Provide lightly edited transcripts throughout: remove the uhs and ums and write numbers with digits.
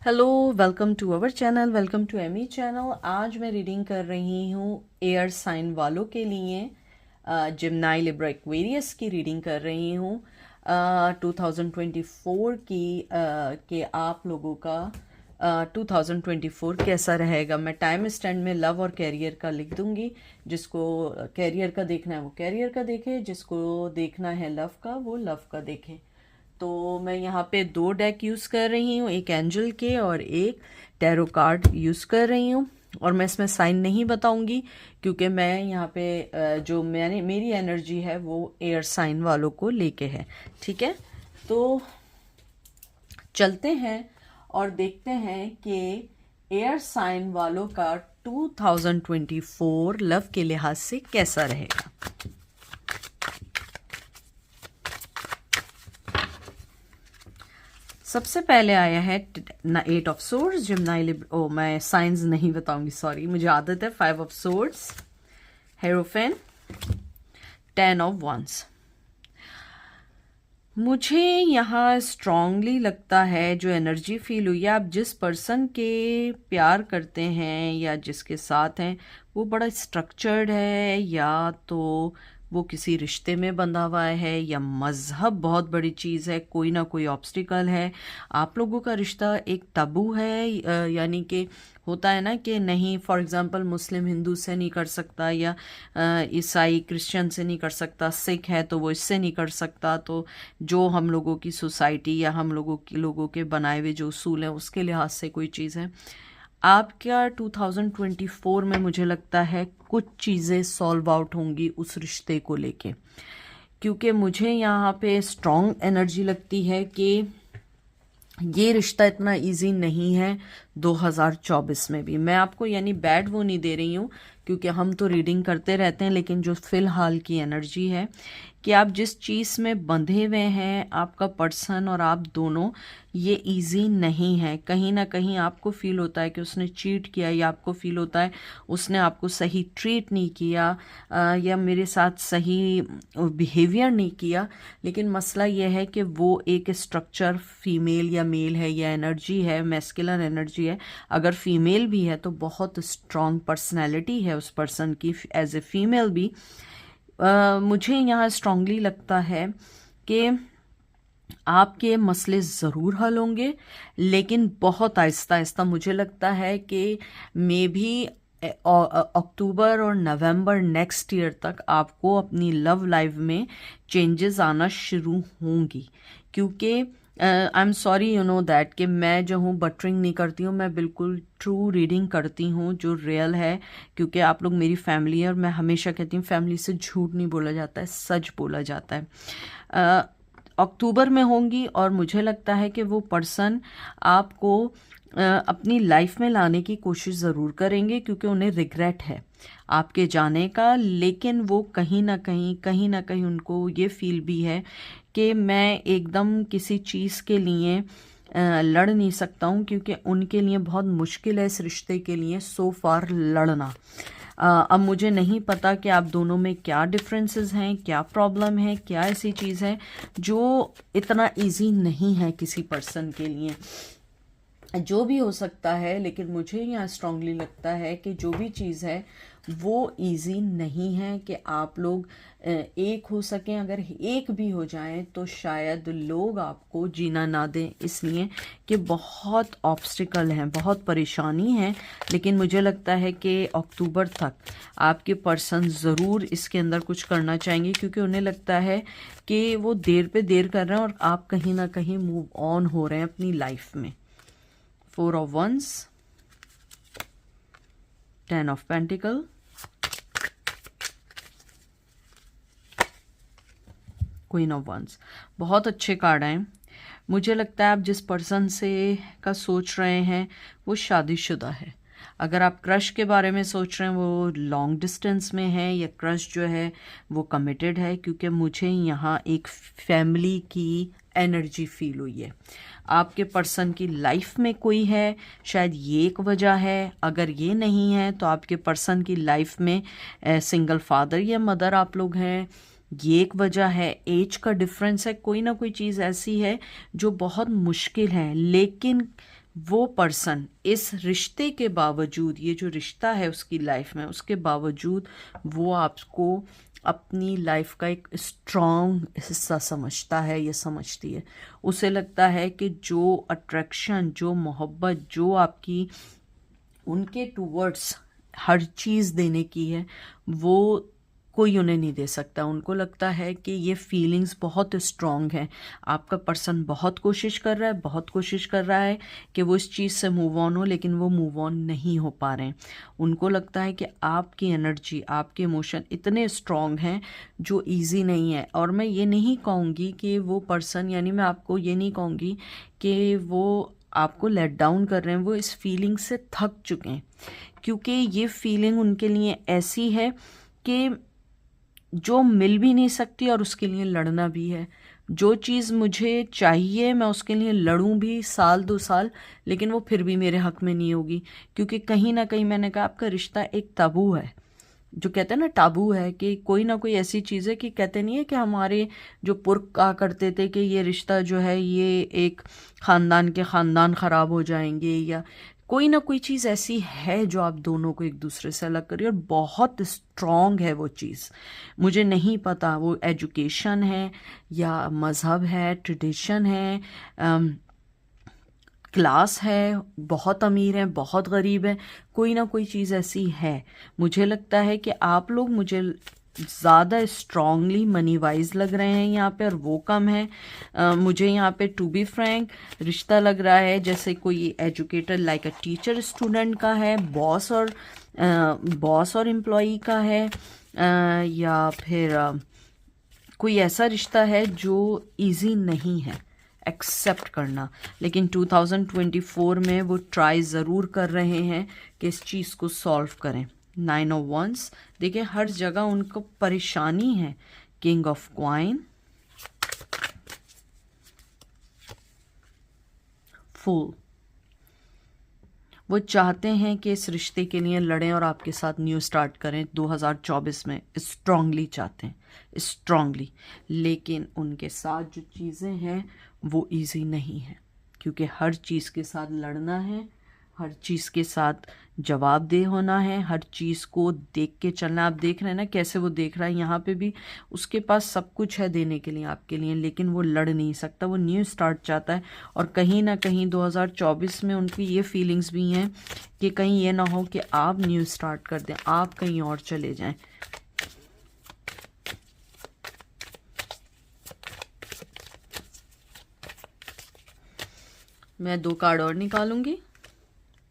Hello, welcome to our channel, welcome to Amy channel. आज मैं reading कर रही हूँ एयर साइन वालों के लिए। जिम्नाई लिब्रा एक्वेरियस की रीडिंग कर रही हूँ 2024 की कि आप लोगों का 2024 कैसा रहेगा। मैं टाइम स्टैंड में लव और कैरियर का लिख दूंगी। जिसको कैरियर का देखना है वो कैरियर का देखे, जिसको देखना है लव का वो लव का देखे। तो मैं यहाँ पे दो डेक यूज़ कर रही हूँ, एक एंजल के और एक टैरो कार्ड यूज़ कर रही हूँ। और मैं इसमें साइन नहीं बताऊंगी क्योंकि मैं यहाँ पे जो मेरी एनर्जी है वो एयर साइन वालों को लेके है। ठीक है, तो चलते हैं और देखते हैं कि एयर साइन वालों का 2024 लव के लिहाज से कैसा रहेगा। सबसे पहले आया है 8 ऑफ सोर्ड्स, जिम्नाई मैं साइंस नहीं बताऊंगी, सॉरी, मुझे आदत है। 5 ऑफ सोर्ड्स, हेरोफेन, 10 ऑफ वंस। मुझे यहाँ स्ट्रांगली लगता है, जो एनर्जी फील हुई है, आप जिस पर्सन के प्यार करते हैं या जिसके साथ हैं वो बड़ा स्ट्रक्चर्ड है, या तो वो किसी रिश्ते में बंधा हुआ है, या मज़हब बहुत बड़ी चीज़ है, कोई ना कोई ऑब्स्टिकल है। आप लोगों का रिश्ता एक तबू है, यानी कि होता है ना कि नहीं, फॉर एग्जांपल मुस्लिम हिंदू से नहीं कर सकता, या ईसाई क्रिश्चियन से नहीं कर सकता, सिख है तो वो इससे नहीं कर सकता। तो जो हम लोगों की सोसाइटी या हम लोगों के बनाए हुए जो उसूल हैं उसके लिहाज से कोई चीज़ है। आपका 2024 में मुझे लगता है कुछ चीज़ें सॉल्व आउट होंगी उस रिश्ते को लेके, क्योंकि मुझे यहाँ पे स्ट्रॉन्ग एनर्जी लगती है कि ये रिश्ता इतना इजी नहीं है 2024 में भी। मैं आपको यानी बैड वो नहीं दे रही हूँ, क्योंकि हम तो रीडिंग करते रहते हैं, लेकिन जो फिलहाल की एनर्जी है कि आप जिस चीज़ में बंधे हुए हैं, आपका पर्सन और आप दोनों, ये इजी नहीं है। कहीं ना कहीं आपको फील होता है कि उसने चीट किया, या आपको फील होता है उसने आपको सही ट्रीट नहीं किया, या मेरे साथ सही बिहेवियर नहीं किया। लेकिन मसला यह है कि वो एक स्ट्रक्चर फीमेल या मेल है, या एनर्जी है, मैस्कुलिन एनर्जी है। अगर फीमेल भी है तो बहुत स्ट्रॉन्ग पर्सनैलिटी है उस पर्सन की, एज ए फीमेल भी। मुझे यहाँ स्ट्रांगली लगता है कि आपके मसले ज़रूर हल होंगे, लेकिन बहुत आहिस्ता आहिस्ता। मुझे लगता है कि मे भी अक्टूबर और नवंबर नेक्स्ट ईयर तक आपको अपनी लव लाइफ में चेंजेस आना शुरू होंगी। क्योंकि I am sorry you know that कि मैं जो हूँ बटरिंग नहीं करती हूँ, मैं बिल्कुल ट्रू रीडिंग करती हूँ जो रियल है। क्योंकि आप लोग मेरी फैमिली है और मैं हमेशा कहती हूँ फैमिली से झूठ नहीं बोला जाता है, सच बोला जाता है। अक्टूबर में होंगी और मुझे लगता है कि वो पर्सन आपको अपनी लाइफ में लाने की कोशिश ज़रूर करेंगे, क्योंकि उन्हें रिग्रेट है आपके जाने का। लेकिन वो कहीं ना कहीं उनको ये फील भी है कि मैं एकदम किसी चीज़ के लिए लड़ नहीं सकता हूँ, क्योंकि उनके लिए बहुत मुश्किल है इस रिश्ते के लिए सो फार लड़ना। अब मुझे नहीं पता कि आप दोनों में क्या डिफरेंसेस हैं, क्या प्रॉब्लम है, क्या ऐसी चीज़ है जो इतना इजी नहीं है किसी पर्सन के लिए। जो भी हो सकता है, लेकिन मुझे यहाँ स्ट्रांगली लगता है कि जो भी चीज़ है वो इजी नहीं है कि आप लोग एक हो सकें। अगर एक भी हो जाएं तो शायद लोग आपको जीना ना दें, इसलिए कि बहुत ऑब्स्टिकल हैं, बहुत परेशानी है। लेकिन मुझे लगता है कि अक्टूबर तक आपके पर्सन ज़रूर इसके अंदर कुछ करना चाहेंगे, क्योंकि उन्हें लगता है कि वो देर पे देर कर रहे हैं और आप कहीं ना कहीं मूव ऑन हो रहे हैं अपनी लाइफ में। 4 of Wands, 10 of Pentacle, Queen of Wands। बहुत अच्छे कार्ड हैं। मुझे लगता है आप जिस पर्सन से का सोच रहे हैं वो शादीशुदा है। अगर आप क्रश के बारे में सोच रहे हैं वो लॉन्ग डिस्टेंस में है, या क्रश जो है वो कमिटेड है, क्योंकि मुझे यहाँ एक फैमिली की एनर्जी फील हुई है। आपके पर्सन की लाइफ में कोई है, शायद ये एक वजह है। अगर ये नहीं है तो आपके पर्सन की लाइफ में सिंगल फादर या मदर आप लोग हैं, ये एक वजह है। एज का डिफरेंस है, कोई ना कोई चीज़ ऐसी है जो बहुत मुश्किल है। लेकिन वो पर्सन इस रिश्ते के बावजूद, ये जो रिश्ता है उसकी लाइफ में, उसके बावजूद वो आपको अपनी लाइफ का एक स्ट्रॉन्ग हिस्सा समझता है या समझती है। उसे लगता है कि जो अट्रैक्शन, जो मोहब्बत, जो आपकी उनके टूवर्ड्स हर चीज़ देने की है, वो कोई उन्हें नहीं दे सकता। उनको लगता है कि ये फीलिंग्स बहुत स्ट्रॉन्ग हैं। आपका पर्सन बहुत कोशिश कर रहा है, बहुत कोशिश कर रहा है कि वो इस चीज़ से मूव ऑन हो, लेकिन वो मूव ऑन नहीं हो पा रहे हैं। उनको लगता है कि आपकी एनर्जी, आपके इमोशन इतने स्ट्रॉन्ग हैं जो इजी नहीं है। और मैं ये नहीं कहूँगी कि वो पर्सन, यानी मैं आपको ये नहीं कहूँगी कि वो आपको लेट डाउन कर रहे हैं, वो इस फीलिंग से थक चुके हैं। क्योंकि ये फीलिंग उनके लिए ऐसी है कि जो मिल भी नहीं सकती और उसके लिए लड़ना भी है। जो चीज़ मुझे चाहिए मैं उसके लिए लड़ूं भी साल 2 साल, लेकिन वो फिर भी मेरे हक में नहीं होगी। क्योंकि कहीं ना कहीं, मैंने कहा, आपका रिश्ता एक ताबू है। जो कहते हैं ना, टाबू है, कि कोई ना कोई ऐसी चीज़ है कि कहते नहीं है कि हमारे जो पुरख कहा करते थे कि ये रिश्ता जो है ये एक ख़ानदान के ख़ानदान ख़राब हो जाएंगे, या कोई ना कोई चीज़ ऐसी है जो आप दोनों को एक दूसरे से अलग करिए, और बहुत स्ट्रॉन्ग है वो चीज़। मुझे नहीं पता वो एजुकेशन है या मज़हब है, ट्रेडिशन है, क्लास है, बहुत अमीर है, बहुत गरीब है, कोई ना कोई चीज़ ऐसी है। मुझे लगता है कि आप लोग मुझे ज़्यादा स्ट्रांगली मनी वाइज लग रहे हैं यहाँ पे, और वो कम है। मुझे यहाँ पे टू बी फ्रैंक रिश्ता लग रहा है जैसे कोई educator like a teacher student का है, बॉस और एम्प्लॉई का है, या फिर कोई ऐसा रिश्ता है जो इजी नहीं है एक्सेप्ट करना। लेकिन 2024 में वो ट्राई ज़रूर कर रहे हैं कि इस चीज़ को सॉल्व करें। 9 ऑफ वंस, देखिए हर जगह उनको परेशानी है। किंग ऑफ क्वाइन, फूल। वो चाहते हैं कि इस रिश्ते के लिए लड़ें और आपके साथ न्यू स्टार्ट करें 2024 में, स्ट्रांगली चाहते हैं, स्ट्रांगली। लेकिन उनके साथ जो चीज़ें हैं वो इजी नहीं है, क्योंकि हर चीज़ के साथ लड़ना है, हर चीज़ के साथ जवाबदेह होना है, हर चीज़ को देख के चलना। आप देख रहे हैं ना कैसे वो देख रहा है, यहाँ पे भी उसके पास सब कुछ है देने के लिए आपके लिए, लेकिन वो लड़ नहीं सकता, वो न्यू स्टार्ट चाहता है। और कहीं ना कहीं 2024 में उनकी ये फीलिंग्स भी हैं कि कहीं ये ना हो कि आप न्यू स्टार्ट कर दें, आप कहीं और चले जाएं। मैं 2 कार्ड और निकालूंगी।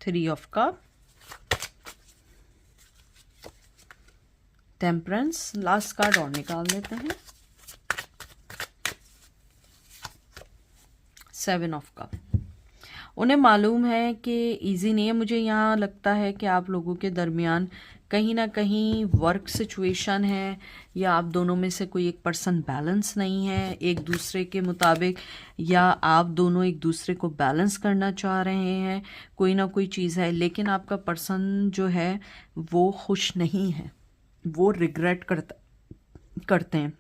3 of cup, temperance, last card और निकाल लेते हैं। 7 ऑफ कप। उन्हें मालूम है कि इजी नहीं है। मुझे यहाँ लगता है कि आप लोगों के दरमियान कहीं ना कहीं वर्क सिचुएशन है, या आप दोनों में से कोई एक पर्सन बैलेंस नहीं है एक दूसरे के मुताबिक, या आप दोनों एक दूसरे को बैलेंस करना चाह रहे हैं, कोई ना कोई चीज़ है। लेकिन आपका पर्सन जो है वो खुश नहीं है, वो रिग्रेट करते हैं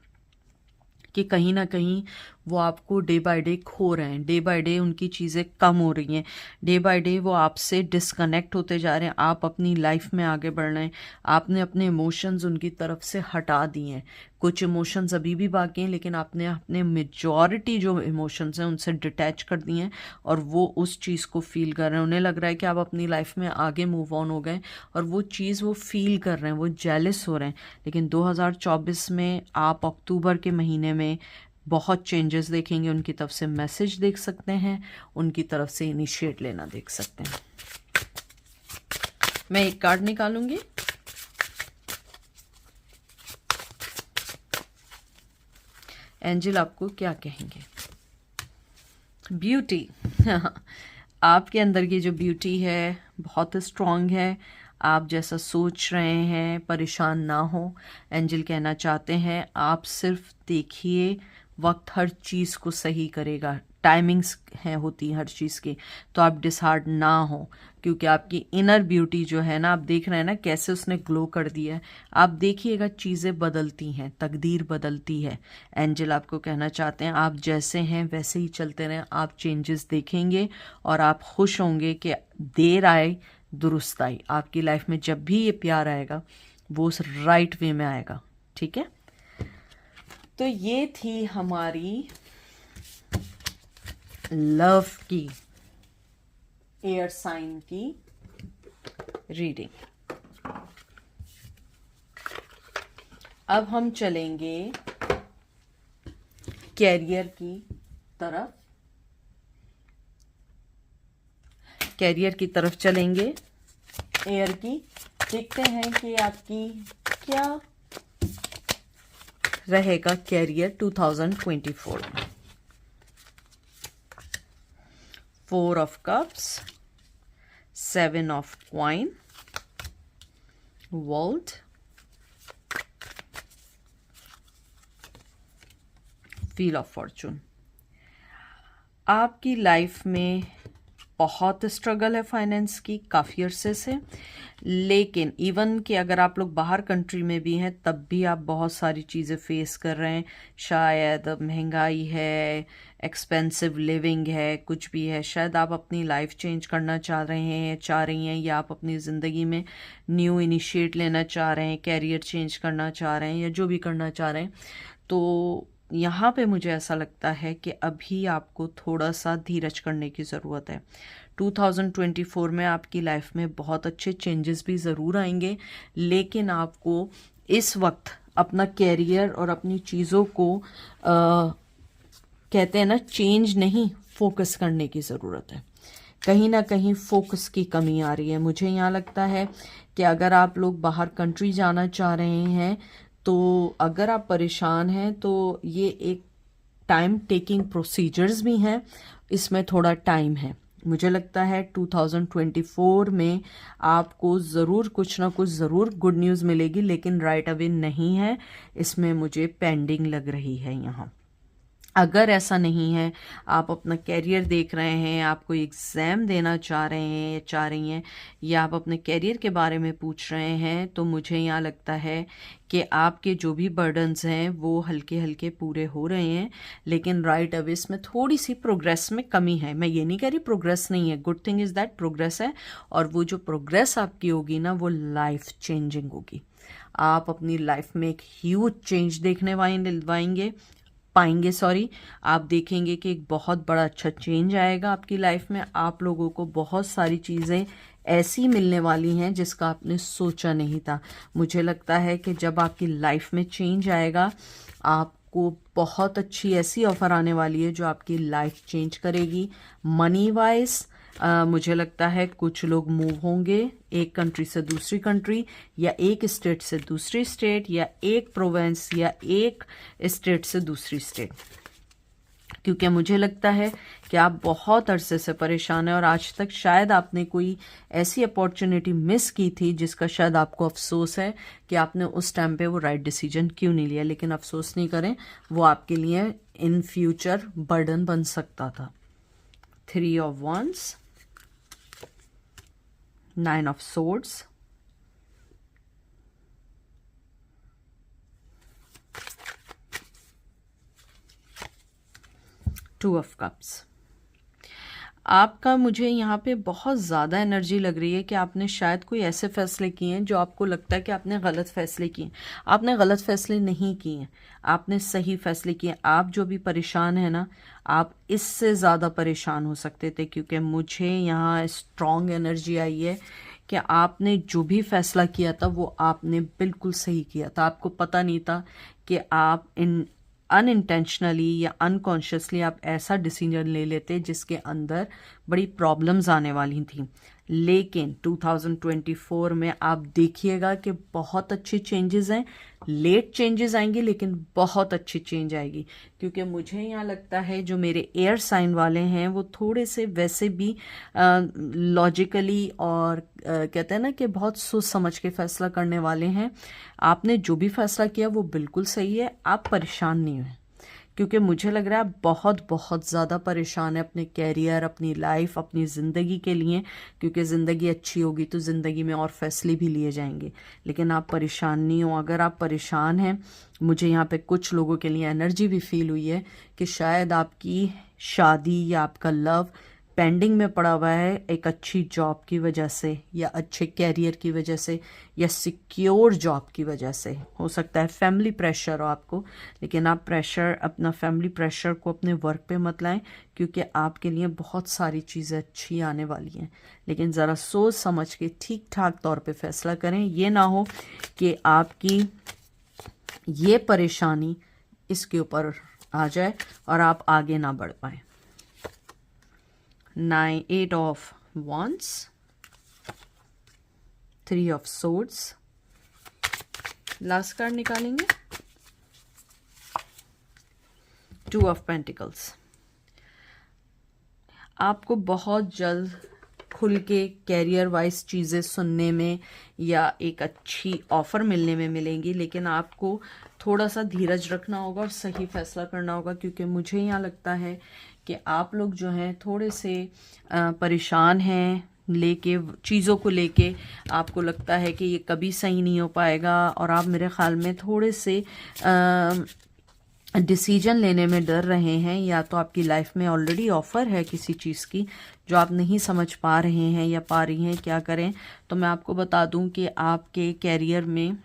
कि कहीं ना कहीं वो आपको डे बाय डे खो रहे हैं, डे बाय डे उनकी चीज़ें कम हो रही हैं, डे बाय डे वो आपसे डिस्कनेक्ट होते जा रहे हैं। आप अपनी लाइफ में आगे बढ़ रहे हैं, आपने अपने इमोशंस उनकी तरफ से हटा दिए हैं। कुछ इमोशंस अभी भी बाकी हैं, लेकिन आपने अपने मेजॉरिटी जो इमोशंस हैं उनसे डिटैच कर दिए हैं, और वो उस चीज़ को फील कर रहे हैं। उन्हें लग रहा है कि आप अपनी लाइफ में आगे मूव ऑन हो गए, और वो चीज़ वो फील कर रहे हैं, वो जेलस हो रहे हैं। लेकिन 2024 में आप अक्टूबर के महीने में बहुत चेंजेस देखेंगे। उनकी तरफ से मैसेज देख सकते हैं, उनकी तरफ से इनिशिएट लेना देख सकते हैं। मैं एक कार्ड निकालूंगी। एंजल आपको क्या कहेंगे? ब्यूटी। आपके अंदर की जो ब्यूटी है बहुत स्ट्रांग है। आप जैसा सोच रहे हैं परेशान ना हो। एंजल कहना चाहते हैं आप सिर्फ देखिए, वक्त हर चीज़ को सही करेगा। टाइमिंग्स हैं होती हैं हर चीज़ की, तो आप डिसहार्ट ना हो, क्योंकि आपकी इनर ब्यूटी जो है ना, आप देख रहे हैं ना कैसे उसने ग्लो कर दिया है। आप देखिएगा चीज़ें बदलती हैं, तकदीर बदलती है। एंजल आपको कहना चाहते हैं आप जैसे हैं वैसे ही चलते रहें, आप चेंजेस देखेंगे और आप खुश होंगे कि देर आए दुरुस्त आई। आपकी लाइफ में जब भी ये प्यार आएगा वो उस राइट वे में आएगा, ठीक है। तो ये थी हमारी लव की एयर साइन की रीडिंग। अब हम चलेंगे कैरियर की तरफ। कैरियर की तरफ चलेंगे एयर की। देखते हैं कि आपकी क्या रहेगा कैरियर 2024 में। 4 of cups, 7 of coin, world, wheel of Fortune. आपकी लाइफ में बहुत स्ट्रगल है फाइनेंस की काफ़ी अरसे से, लेकिन इवन कि अगर आप लोग बाहर कंट्री में भी हैं तब भी आप बहुत सारी चीज़ें फेस कर रहे हैं। शायद महंगाई है, एक्सपेंसिव लिविंग है, कुछ भी है। शायद आप अपनी लाइफ चेंज करना चाह रहे हैं, चाह रही हैं, या आप अपनी ज़िंदगी में न्यू इनिशिएट लेना चाह रहे हैं, कैरियर चेंज करना चाह रहे हैं, या जो भी करना चाह रहे हैं। तो यहाँ पे मुझे ऐसा लगता है कि अभी आपको थोड़ा सा धीरज करने की ज़रूरत है। 2024 में आपकी लाइफ में बहुत अच्छे चेंजेस भी ज़रूर आएंगे, लेकिन आपको इस वक्त अपना कैरियर और अपनी चीज़ों को कहते हैं ना चेंज नहीं, फोकस करने की ज़रूरत है। कहीं ना कहीं फोकस की कमी आ रही है। मुझे यहाँ लगता है कि अगर आप लोग बाहर कंट्री जाना चाह रहे हैं तो अगर आप परेशान हैं तो ये एक टाइम टेकिंग प्रोसीजर्स भी हैं, इसमें थोड़ा टाइम है। मुझे लगता है 2024 में आपको ज़रूर कुछ ना कुछ ज़रूर गुड न्यूज़ मिलेगी, लेकिन राइट अवे नहीं है, इसमें मुझे पेंडिंग लग रही है यहाँ। अगर ऐसा नहीं है, आप अपना कैरियर देख रहे हैं, आप कोई एग्ज़ाम देना चाह रहे हैं या चाह रही हैं, या आप अपने कैरियर के बारे में पूछ रहे हैं, तो मुझे यहाँ लगता है कि आपके जो भी बर्डन्स हैं वो हल्के हल्के पूरे हो रहे हैं, लेकिन राइट अवेज में थोड़ी सी प्रोग्रेस में कमी है। मैं ये नहीं कह रही प्रोग्रेस नहीं है, good thing is that progress है, और वो जो प्रोग्रेस आपकी होगी ना वो लाइफ चेंजिंग होगी। आप अपनी लाइफ में एक ह्यूज चेंज देखने पाएंगे आप देखेंगे कि एक बहुत बड़ा अच्छा चेंज आएगा आपकी लाइफ में। आप लोगों को बहुत सारी चीज़ें ऐसी मिलने वाली हैं जिसका आपने सोचा नहीं था। मुझे लगता है कि जब आपकी लाइफ में चेंज आएगा, आपको बहुत अच्छी ऐसी ऑफ़र आने वाली है जो आपकी लाइफ चेंज करेगी। मनी वाइज मुझे लगता है कुछ लोग मूव होंगे एक कंट्री से दूसरी कंट्री, या एक स्टेट से दूसरी स्टेट, या एक प्रोविंस या एक स्टेट से दूसरी स्टेट, क्योंकि मुझे लगता है कि आप बहुत अरसे से परेशान हैं और आज तक शायद आपने कोई ऐसी अपॉर्चुनिटी मिस की थी जिसका शायद आपको अफसोस है कि आपने उस टाइम पे वो राइट डिसीजन क्यों नहीं लिया। लेकिन अफसोस नहीं करें, वो आपके लिए इन फ्यूचर बर्डन बन सकता था। 3 of wands, 9 of swords, 2 of cups। आपका मुझे यहाँ पे बहुत ज़्यादा एनर्जी लग रही है कि आपने शायद कोई ऐसे फैसले किए हैं जो आपको लगता है कि आपने गलत फैसले किए। आपने गलत फैसले नहीं किए, आपने सही फैसले किए। आप जो भी परेशान हैं ना, आप इससे ज़्यादा परेशान हो सकते थे, क्योंकि मुझे यहाँ स्ट्रॉन्ग एनर्जी आई है कि आपने जो भी फैसला किया था वो आपने बिल्कुल सही किया था। आपको पता नहीं था कि आप अनइंटेंशनली या अनकॉन्शियसली आप ऐसा डिसीजन ले लेते जिसके अंदर बड़ी प्रॉब्लम्स आने वाली थी। लेकिन 2024 में आप देखिएगा कि बहुत अच्छे चेंजेस हैं। लेट चेंजेस आएंगे लेकिन बहुत अच्छी चेंज आएगी, क्योंकि मुझे यहाँ लगता है जो मेरे एयर साइन वाले हैं वो थोड़े से वैसे भी लॉजिकली और कहते हैं ना कि बहुत सोच समझ के फैसला करने वाले हैं। आपने जो भी फैसला किया वो बिल्कुल सही है, आप परेशान नहीं हुए, क्योंकि मुझे लग रहा है आप बहुत बहुत ज़्यादा परेशान है अपने कैरियर, अपनी लाइफ, अपनी ज़िंदगी के लिए, क्योंकि ज़िंदगी अच्छी होगी तो ज़िंदगी में और फैसले भी लिए जाएंगे, लेकिन आप परेशान नहीं हो। अगर आप परेशान हैं, मुझे यहाँ पे कुछ लोगों के लिए एनर्जी भी फील हुई है कि शायद आपकी शादी या आपका लव पेंडिंग में पड़ा हुआ है एक अच्छी जॉब की वजह से, या अच्छे कैरियर की वजह से, या सिक्योर जॉब की वजह से। हो सकता है फैमिली प्रेशर हो आपको, लेकिन आप प्रेशर, अपना फैमिली प्रेशर को अपने वर्क पे मत लाएं, क्योंकि आपके लिए बहुत सारी चीज़ें अच्छी आने वाली हैं। लेकिन ज़रा सोच समझ के ठीक ठाक तौर पे फैसला करें। ये ना हो कि आपकी ये परेशानी इसके ऊपर आ जाए और आप आगे ना बढ़ पाए। 8 of Wands, 3 of Swords, last card निकालेंगे 2 of Pentacles। आपको बहुत जल्द खुल के कैरियर वाइज चीज़ें सुनने में या एक अच्छी ऑफ़र मिलने में मिलेंगी, लेकिन आपको थोड़ा सा धीरज रखना होगा और सही फैसला करना होगा, क्योंकि मुझे यहाँ लगता है कि आप लोग जो हैं थोड़े से परेशान हैं लेके, चीज़ों को लेके आपको लगता है कि ये कभी सही नहीं हो पाएगा, और आप मेरे ख्याल में थोड़े से डिसीजन लेने में डर रहे हैं, या तो आपकी लाइफ में ऑलरेडी ऑफ़र है किसी चीज़ की जो आप नहीं समझ पा रहे हैं या पा रही हैं, क्या करें। तो मैं आपको बता दूं कि आपके कैरियर में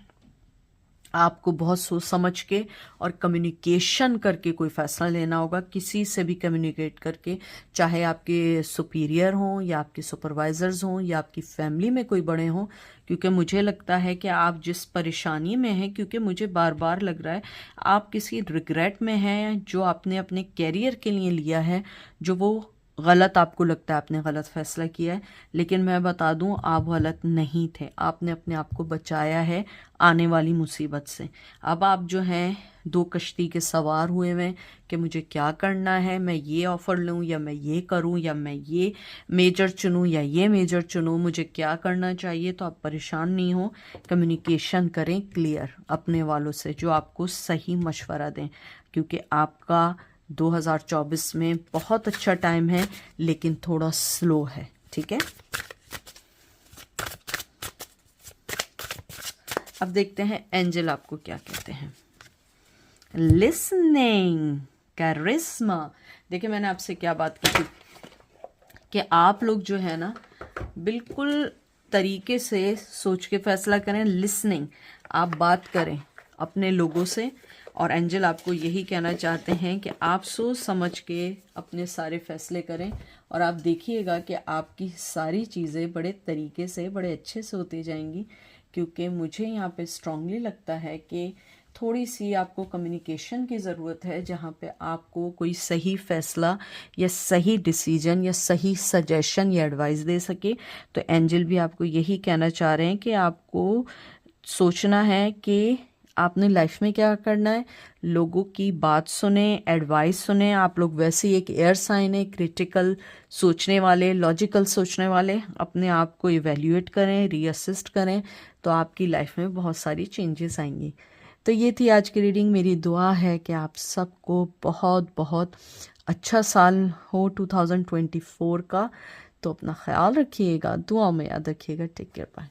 आपको बहुत सोच समझ के और कम्युनिकेशन करके कोई फैसला लेना होगा, किसी से भी कम्युनिकेट करके, चाहे आपके सुपीरियर हों या आपके सुपरवाइजर्स हों या आपकी फैमिली में कोई बड़े हों, क्योंकि मुझे लगता है कि आप जिस परेशानी में हैं, क्योंकि मुझे बार बार लग रहा है आप किसी रिग्रेट में हैं जो आपने अपने कैरियर के लिए लिया है, जो वो गलत आपको लगता है आपने गलत फैसला किया है। लेकिन मैं बता दूं आप गलत नहीं थे, आपने अपने आप को बचाया है आने वाली मुसीबत से। अब आप जो हैं दो कश्ती के सवार हुए हैं कि मुझे क्या करना है, मैं ये ऑफ़र लूं या मैं ये करूं, या मैं ये मेजर चुनूं या ये मेजर चुनूं, मुझे क्या करना चाहिए। तो आप परेशान नहीं हो, कम्युनिकेशन करें क्लियर अपने वालों से जो आपको सही मशवरा दें, क्योंकि आपका 2024 में बहुत अच्छा टाइम है, लेकिन थोड़ा स्लो है। ठीक है, अब देखते हैं एंजल आपको क्या कहते हैं। लिसनिंग, कैरिस्मा। देखिए मैंने आपसे क्या बात की थी कि आप लोग जो है ना बिल्कुल तरीके से सोच के फैसला करें। लिसनिंग, आप बात करें अपने लोगों से, और एंजल आपको यही कहना चाहते हैं कि आप सोच समझ के अपने सारे फैसले करें, और आप देखिएगा कि आपकी सारी चीज़ें बड़े तरीके से, बड़े अच्छे से होती जाएंगी। क्योंकि मुझे यहाँ पे स्ट्रांगली लगता है कि थोड़ी सी आपको कम्युनिकेशन की ज़रूरत है, जहाँ पे आपको कोई सही फैसला या सही डिसीजन या सही सजेशन या एडवाइस दे सके। तो एंजल भी आपको यही कहना चाह रहे हैं कि आपको सोचना है कि आपने लाइफ में क्या करना है, लोगों की बात सुने, एडवाइस सुने। आप लोग वैसे ही एक एयर साइन है, क्रिटिकल सोचने वाले, लॉजिकल सोचने वाले। अपने आप को इवेल्युएट करें, रीअसिस्ट करें, तो आपकी लाइफ में बहुत सारी चेंजेस आएंगी। तो ये थी आज की रीडिंग। मेरी दुआ है कि आप सबको बहुत बहुत अच्छा साल हो 2024 का। तो अपना ख्याल रखिएगा, दुआ में याद रखिएगा। Take care, bye.